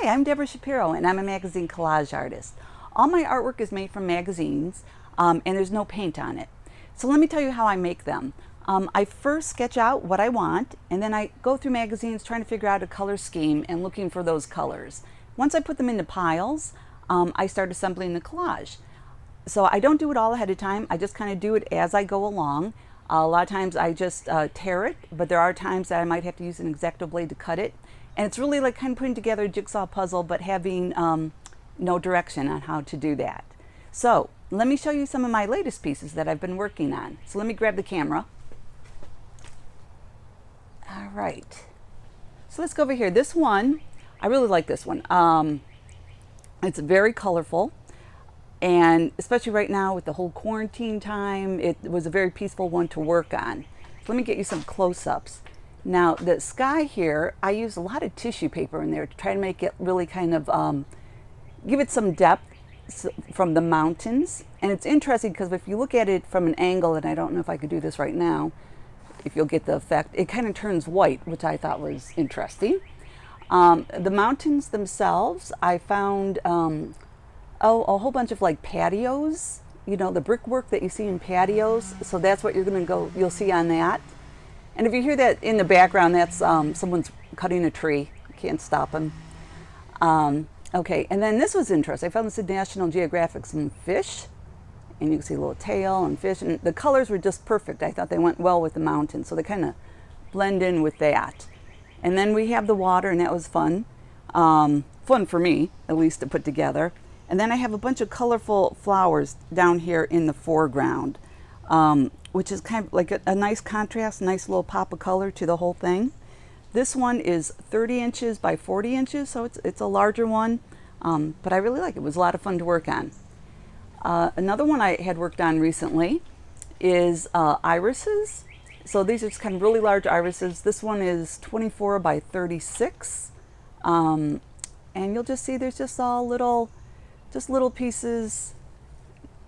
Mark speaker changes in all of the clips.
Speaker 1: Hi, I'm Deborah Shapiro and I'm a magazine collage artist. All my artwork is made from magazines and there's no paint on it. So let me tell you how I make them. I first sketch out what I want and then I go through magazines trying to figure out a color scheme and looking for those colors. Once I put them into piles, I start assembling the collage. So I don't do it all ahead of time, I just kind of do it as I go along. A lot of times I just tear it, but there are times that I might have to use an X-Acto blade to cut it. And it's really like kind of putting together a jigsaw puzzle, but having no direction on how to do that. So let me show you some of my latest pieces that I've been working on. So let me grab the camera. All right. So let's go over here. This one, I really like this one. It's very colorful. And especially right now with the whole quarantine time, it was a very peaceful one to work on. So let me get you some close-ups. Now the sky here, I use a lot of tissue paper in there to try to make it really kind of, give it some depth from the mountains. And it's interesting because if you look at it from an angle, and I don't know if I could do this right now, if you'll get the effect, it kind of turns white, which I thought was interesting. The mountains themselves, I found a whole bunch of like patios, you know, the brickwork that you see in patios. So that's what you'll see on that. And if you hear that in the background, that's someone's cutting a tree. Can't stop them. Okay, and then this was interesting. I found this in National Geographic, some fish. And you can see a little tail and fish. And the colors were just perfect. I thought they went well with the mountain. So they kind of blend in with that. And then we have the water, and that was fun. Fun for me, at least, to put together. And then I have a bunch of colorful flowers down here in the foreground. Which is kind of like a nice contrast, nice little pop of color to the whole thing. This one is 30 inches by 40 inches, so it's a larger one, but I really like it. It was a lot of fun to work on. Another one I had worked on recently is irises. So these are just kind of really large irises. This one is 24 by 36, and you'll just see there's just little pieces,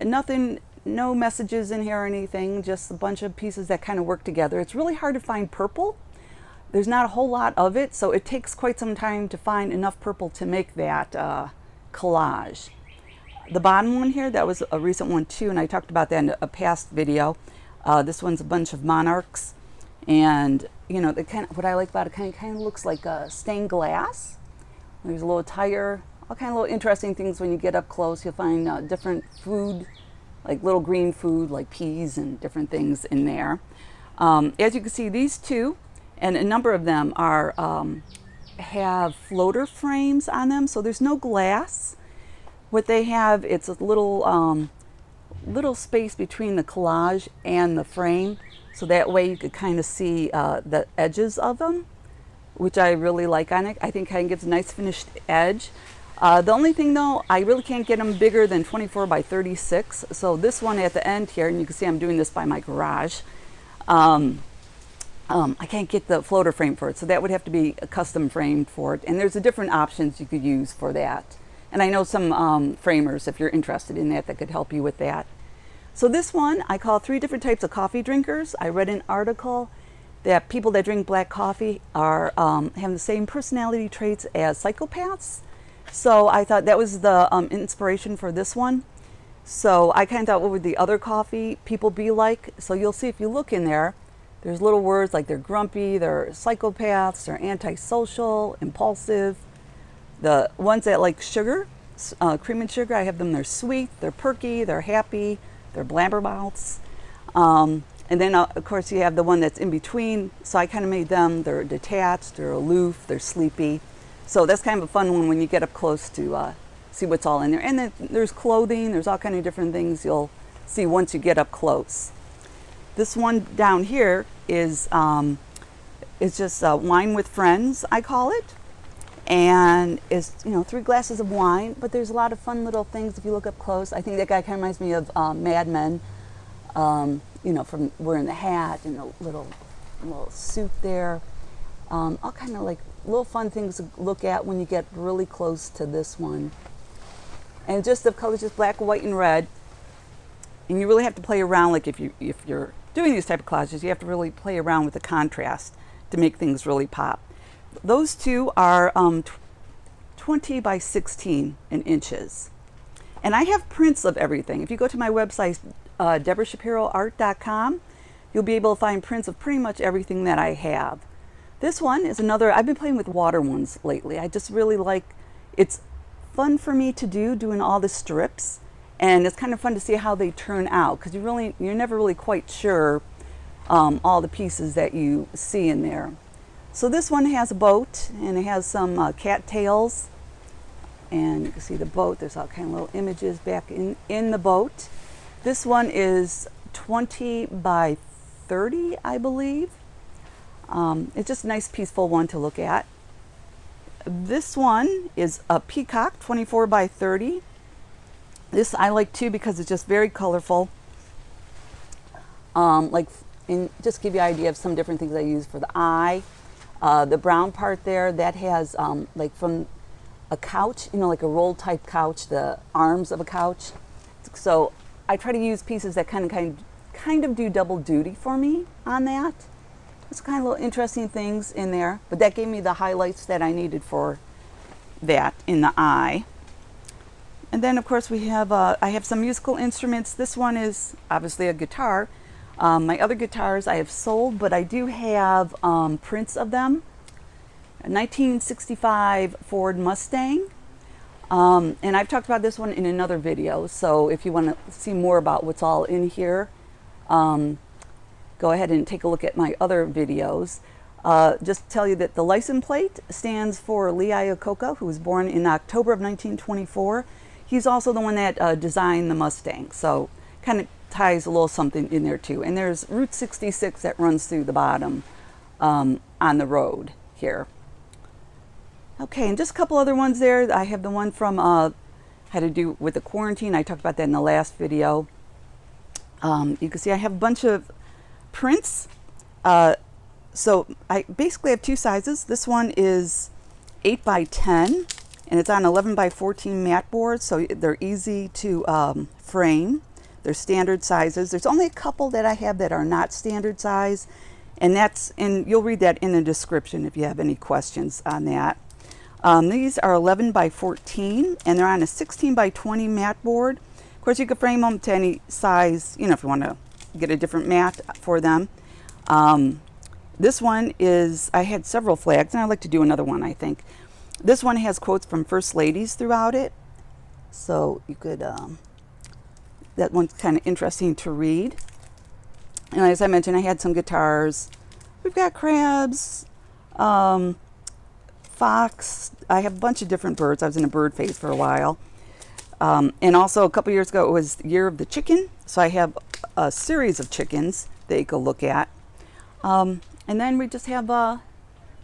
Speaker 1: nothing. No messages in here or anything, just a bunch of pieces that kind of work together. It's really hard to find purple. There's not a whole lot of it, so it takes quite some time to find enough purple to make that collage. The bottom one here, that was a recent one too, and I talked about that in a past video. This one's a bunch of monarchs, and you know, what I like about it, kind of looks like stained glass. There's a little tire, all kind of little interesting things when you get up close. You'll find different food, like little green food like peas and different things in there. As you can see, these two, and a number of them have floater frames on them, so there's no glass. What they have, it's a little space between the collage and the frame, so that way you could kind of see the edges of them, which I really like on it. I think kind of gives a nice finished edge. The only thing though, I really can't get them bigger than 24 by 36. So this one at the end here, and you can see I'm doing this by my garage, I can't get the floater frame for it. So that would have to be a custom framed for it. And there's different options you could use for that. And I know some framers, if you're interested in that could help you with that. So this one, I call 3 different types of coffee drinkers. I read an article that people that drink black coffee are have the same personality traits as psychopaths. So I thought that was the inspiration for this one. So I kind of thought, what would the other coffee people be like? So you'll see if you look in there, there's little words like they're grumpy, they're psychopaths, they're antisocial, impulsive. The ones that like sugar, cream and sugar, I have them, they're sweet, they're perky, they're happy, they're blabbermouths. And then of course you have the one that's in between. So I kind of made them, they're detached, they're aloof, they're sleepy. So that's kind of a fun one when you get up close to see what's all in there. And then there's clothing, there's all kind of different things you'll see once you get up close. This one down here is just wine with friends, I call it. And it's, 3 glasses of wine, but there's a lot of fun little things if you look up close. I think that guy kind of reminds me of Mad Men, from wearing the hat and a little suit there. All kind of like little fun things to look at when you get really close to this one. And just the colors, just black, white, and red. And you really have to play around, like if you're doing these type of collages, you have to really play around with the contrast to make things really pop. Those two are 20 by 16 in inches. And I have prints of everything. If you go to my website, DeborahShapiroArt.com, you'll be able to find prints of pretty much everything that I have. This one is another, I've been playing with water ones lately. I just really like, it's fun for me to do, doing all the strips. And it's kind of fun to see how they turn out, because you're never really quite sure all the pieces that you see in there. So this one has a boat, and it has some cattails. And you can see the boat. There's all kind of little images back in the boat. This one is 20 by 30, I believe. It's just a nice, peaceful one to look at. This one is a Peacock, 24 by 30. This I like too because it's just very colorful. Just give you an idea of some different things I use for the eye. The brown part there, that has like from a couch, like a roll type couch, the arms of a couch. So I try to use pieces that kind of do double duty for me on that. It's kind of little interesting things in there, but that gave me the highlights that I needed for that in the eye. And then of course we have, I have some musical instruments. This one is obviously a guitar. My other guitars I have sold, but I do have prints of them. A 1965 Ford Mustang. And I've talked about this one in another video, so if you want to see more about what's all in here, go ahead and take a look at my other videos. Just tell you that the license plate stands for Lee Iacocca, who was born in October of 1924. He's also the one that designed the Mustang, so kind of ties a little something in there too. And there's Route 66 that runs through the bottom on the road here. Okay, and just a couple other ones there. I have the one from had to do with the quarantine. I talked about that in the last video. You can see I have a bunch of prints. So I basically have two sizes. This one is 8 by 10, and it's on 11 by 14 mat boards, so they're easy to frame. They're standard sizes. There's only a couple that I have that are not standard size, and you'll read that in the description if you have any questions on that. These are 11 by 14, and they're on a 16 by 20 mat board. Of course, you can frame them to any size, if you want to get a different mat for them. This one is, I had several flags, and I'd like to do another one, I think. This one has quotes from First Ladies throughout it, so you could, that one's kind of interesting to read. And as I mentioned, I had some guitars. We've got crabs, fox. I have a bunch of different birds. I was in a bird phase for a while. And also a couple years ago, it was the year of the chicken. So I have a series of chickens that you can look at. And then we just have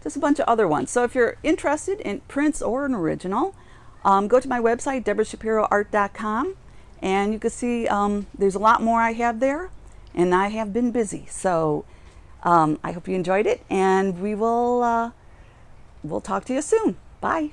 Speaker 1: just a bunch of other ones. So if you're interested in prints or an original, go to my website, DeborahShapiroArt.com, and you can see there's a lot more I have there, and I have been busy. So I hope you enjoyed it, and we'll talk to you soon. Bye.